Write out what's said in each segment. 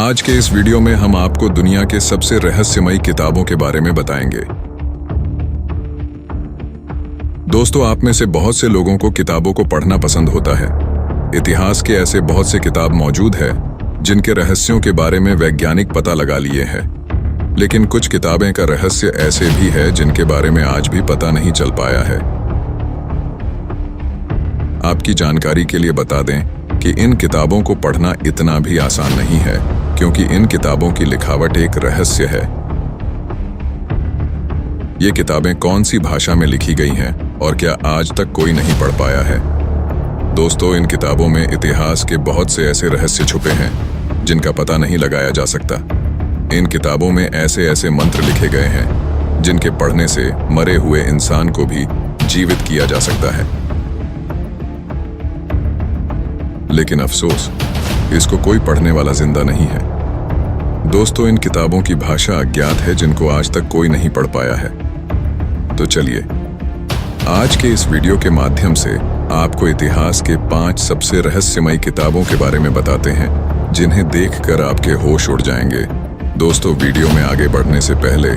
आज के इस वीडियो में हम आपको दुनिया के सबसे रहस्यमयी किताबों के बारे में बताएंगे। दोस्तों, आप में से बहुत से लोगों को किताबों को पढ़ना पसंद होता है। इतिहास के ऐसे बहुत से किताब मौजूद है जिनके रहस्यों के बारे में वैज्ञानिक पता लगा लिए हैं। लेकिन कुछ किताबें का रहस्य ऐसे भी है जिनके बारे में आज भी पता नहीं चल पाया है। आपकी जानकारी के लिए बता दें कि इन किताबों को पढ़ना इतना भी आसान नहीं है, क्योंकि इन किताबों की लिखावट एक रहस्य है। ये किताबें कौन सी भाषा में लिखी गई हैं और क्या आज तक कोई नहीं पढ़ पाया है? दोस्तों, इन किताबों में इतिहास के बहुत से ऐसे रहस्य छुपे हैं जिनका पता नहीं लगाया जा सकता। इन किताबों में ऐसे ऐसे मंत्र लिखे गए हैं जिनके पढ़ने से मरे हुए इंसान को भी जीवित किया जा सकता है। लेकिन अफसोस, इसको कोई पढ़ने वाला जिंदा नहीं है। दोस्तों, इन किताबों की भाषा अज्ञात है जिनको आज तक कोई नहीं पढ़ पाया है। तो चलिए, आज के इस वीडियो के माध्यम से आपको इतिहास के 5 सबसे रहस्यमयी किताबों के बारे में बताते हैं जिन्हें देखकर आपके होश उड़ जाएंगे। दोस्तों, वीडियो में आगे बढ़ने से पहले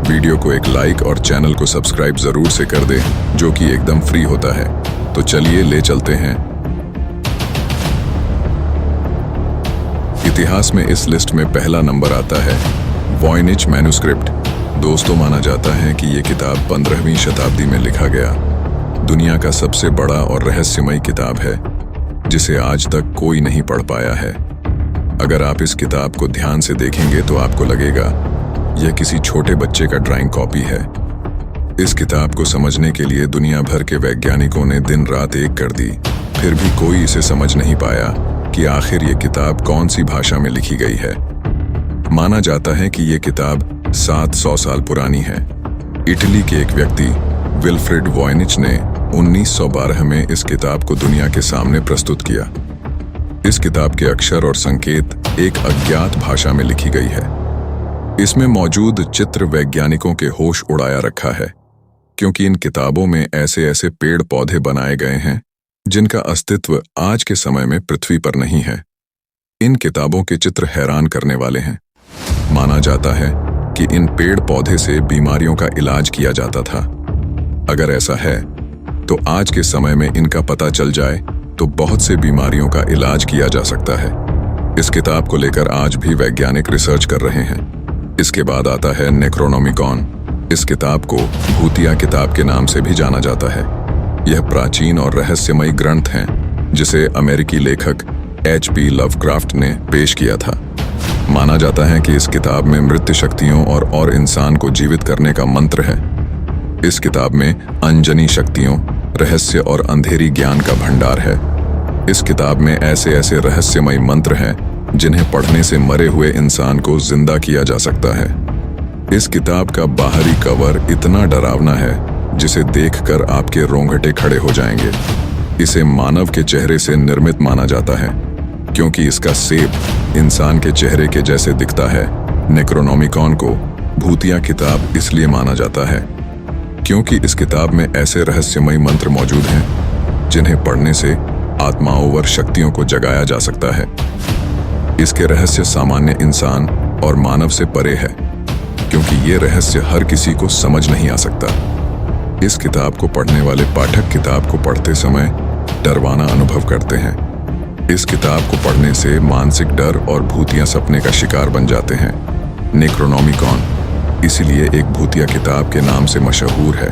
वीडियो को एक लाइक और चैनल को सब्सक्राइब जरूर से कर दें, जो कि एकदम फ्री होता है। तो चलिए ले चलते हैं। इतिहास में इस लिस्ट में पहला नंबर आता है वॉयनिच मैन्युस्क्रिप्ट। दोस्तों, माना जाता है कि ये किताब 15वीं शताब्दी में लिखा गया दुनिया का सबसे बड़ा और रहस्यमयी किताब है, जिसे आज तक कोई नहीं पढ़ पाया है। अगर आप इस किताब को ध्यान से देखेंगे तो आपको लगेगा यह किसी छोटे बच्चे का ड्राइंग कॉपी है। इस किताब को समझने के लिए दुनिया भर के वैज्ञानिकों ने दिन रात एक कर दी, फिर भी कोई इसे समझ नहीं पाया कि आखिर ये किताब कौन सी भाषा में लिखी गई है। माना जाता है कि ये किताब 700 साल पुरानी है। इटली के एक व्यक्ति विल्फ्रेड वॉयनिच ने 1912 में इस किताब को दुनिया के सामने प्रस्तुत किया। इस किताब के अक्षर और संकेत एक अज्ञात भाषा में लिखी गई है। इसमें मौजूद चित्र वैज्ञानिकों के होश उड़ाया रखा है, क्योंकि इन किताबों में ऐसे ऐसे पेड़ पौधे बनाए गए हैं जिनका अस्तित्व आज के समय में पृथ्वी पर नहीं है। इन किताबों के चित्र हैरान करने वाले हैं। माना जाता है कि इन पेड़ पौधे से बीमारियों का इलाज किया जाता था। अगर ऐसा है तो आज के समय में इनका पता चल जाए तो बहुत से बीमारियों का इलाज किया जा सकता है। इस किताब को लेकर आज भी वैज्ञानिक रिसर्च कर रहे हैं। इसके बाद आता है नेक्रोनोमिकॉन। इस किताब को भूतिया किताब के नाम से भी जाना जाता है। यह प्राचीन और रहस्यमयी ग्रंथ है जिसे अमेरिकी लेखक H.P. लवक्राफ्ट ने पेश किया था। माना जाता है कि इस किताब में मृत शक्तियों और इंसान को जीवित करने का मंत्र है। इस किताब में अनजनी शक्तियों, रहस्य और अंधेरी ज्ञान का भंडार है। इस किताब में ऐसे ऐसे रहस्यमयी मंत्र हैं जिन्हें पढ़ने से मरे हुए इंसान को जिंदा किया जा सकता है। इस किताब का बाहरी कवर इतना डरावना है जिसे देखकर आपके रोंगटे खड़े हो जाएंगे। इसे मानव के चेहरे से निर्मित माना जाता है, क्योंकि इसका शेप इंसान के चेहरे के जैसे दिखता है। नेक्रोनोमिकॉन को भूतिया किताब इसलिए माना जाता है क्योंकि इस किताब में ऐसे रहस्यमयी मंत्र मौजूद हैं जिन्हें पढ़ने से आत्माओं व शक्तियों को जगाया जा सकता है। इसके रहस्य सामान्य इंसान और मानव से परे है, क्योंकि ये रहस्य हर किसी को समझ नहीं आ सकता। इस किताब को पढ़ने वाले पाठक किताब को पढ़ते समय डरवाना अनुभव करते हैं। इस किताब को पढ़ने से मानसिक डर और भूतिया सपने का शिकार बन जाते हैं। नेक्रोनोमिकॉन इसीलिए एक भूतिया किताब के नाम से मशहूर है।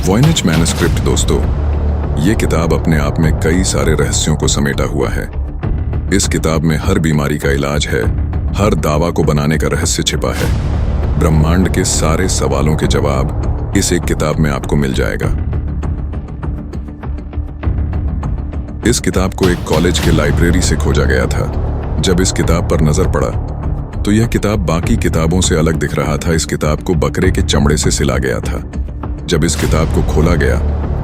Voynich manuscript. दोस्तों, ये किताब अपने आप में कई सारे रहस्यों को समेटा हुआ है। इस किताब में हर बीमारी का इलाज है, हर दावा को बनाने का रहस्य छिपा है। ब्रह्मांड के सारे सवालों के जवाब इस एक किताब में आपको मिल जाएगा। इस किताब को एक कॉलेज के लाइब्रेरी से खोजा गया था। जब इस किताब पर नजर पड़ा तो यह किताब बाकी किताबों से अलग दिख रहा था। इस किताब को बकरे के चमड़े से सिला गया था। जब इस किताब को खोला गया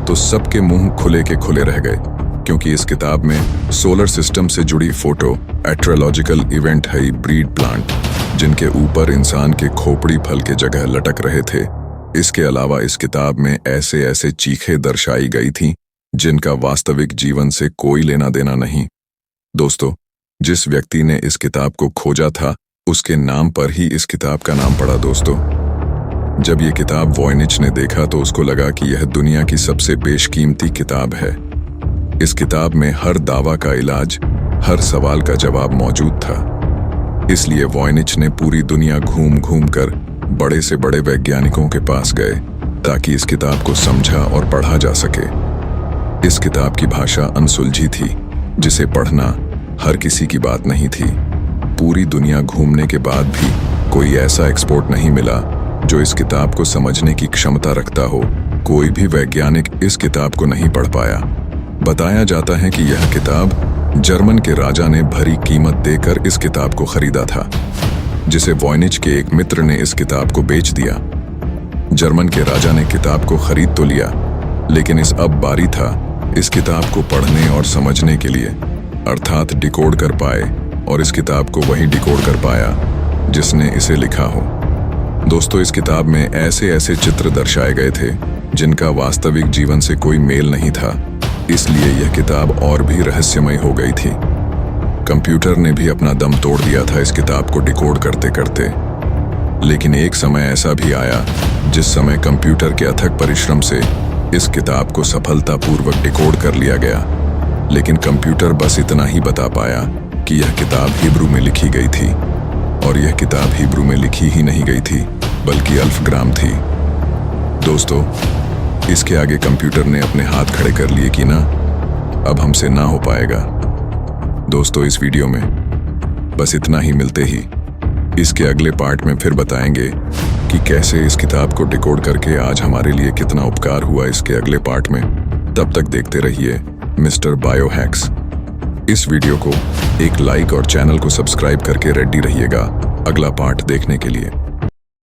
तो सबके मुंह खुले के खुले रह गए, क्योंकि इस किताब में सोलर सिस्टम से जुड़ी फोटो, एस्ट्रोलॉजिकल इवेंट है, ब्रीड प्लांट, जिनके ऊपर इंसान के खोपड़ी फल के जगह लटक रहे थे। इसके अलावा इस किताब में ऐसे ऐसे चीखें दर्शाई गई थीं जिनका वास्तविक जीवन से कोई लेना देना नहीं। दोस्तों, जिस व्यक्ति ने इस किताब को खोजा था उसके नाम पर ही इस किताब का नाम पड़ा दोस्तों। जब ये किताब वॉयनिच ने देखा तो उसको लगा कि यह दुनिया की सबसे बेशकीमती किताब है। इस किताब में हर दावा का इलाज, हर सवाल का जवाब मौजूद था। इसलिए वॉयनिच ने पूरी दुनिया घूम घूम कर बड़े से बड़े वैज्ञानिकों के पास गए ताकि इस किताब को समझा और पढ़ा जा सके। इस किताब की भाषा अनसुलझी थी, जिसे पढ़ना हर किसी की बात नहीं थी। पूरी दुनिया घूमने के बाद भी कोई ऐसा एक्सपर्ट नहीं मिला जो इस किताब को समझने की क्षमता रखता हो। कोई भी वैज्ञानिक इस किताब को नहीं पढ़ पाया। बताया जाता है कि यह किताब जर्मन के राजा ने भरी कीमत देकर इस किताब को खरीदा था, जिसे वॉयनिच के एक मित्र ने इस किताब को बेच दिया। जर्मन के राजा ने किताब को खरीद तो लिया, लेकिन इस अब बारी था इस किताब को पढ़ने और समझने के लिए, अर्थात डिकोड कर पाए, और इस किताब को वही डिकोड कर पाया जिसने इसे लिखा हो। दोस्तों, इस किताब में ऐसे ऐसे चित्र दर्शाए गए थे जिनका वास्तविक जीवन से कोई मेल नहीं था, इसलिए यह किताब और भी रहस्यमय हो गई थी। कंप्यूटर ने भी अपना दम तोड़ दिया था इस किताब को डिकोड करते करते। लेकिन एक समय ऐसा भी आया जिस समय कंप्यूटर के अथक परिश्रम से इस किताब को सफलतापूर्वक डिकोड कर लिया गया। लेकिन कंप्यूटर बस इतना ही बता पाया कि यह किताब हिब्रू में लिखी गई थी, और यह किताब हिब्रू में लिखी ही नहीं गई थी बल्कि अल्फग्राम थी। दोस्तों, इसके आगे कंप्यूटर ने अपने हाथ खड़े कर लिए कि ना, अब हमसे ना हो पाएगा। दोस्तों, इस वीडियो में बस इतना ही। मिलते ही इसके अगले पार्ट में फिर बताएंगे कि कैसे इस किताब को डिकोड करके आज हमारे लिए कितना उपकार हुआ इसके अगले पार्ट में। तब तक देखते रहिए मिस्टर बायोहैक्स। इस वीडियो को एक लाइक और चैनल को सब्सक्राइब करके रेडी रहिएगा अगला पार्ट देखने के लिए।